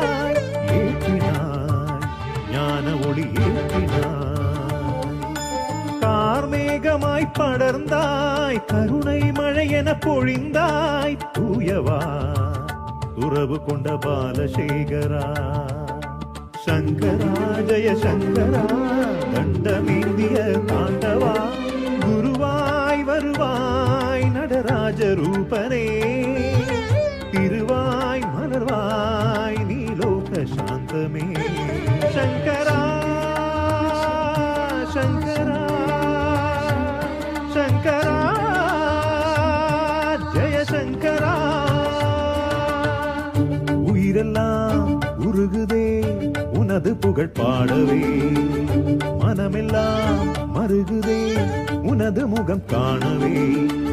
ஏற்றினாய் ஏற்றினாய் ஞான ஒளி ஏற்றினாய். கார்மேகமாய் படர்ந்தாய் கருணை மழையென பொழிந்தாய் தூயவா துறவு கொண்ட பாலசேகரா. சங்கரா ஜெய சங்கரா தண்டமேந்திய தாண்டவா குருவாய் வருவாய் நடராஜ ரூபனே. திருவாய் மலர்வாய் நீலோக சாந்தமே. சங்கரா சங்கரா சங்கரா ஜெய சங்கரா. உயிரெல்லாம் உருகுதே உனது புகழ் பாடவே, மனமெல்லாம் மருகுதே உனது முகம் காணவே.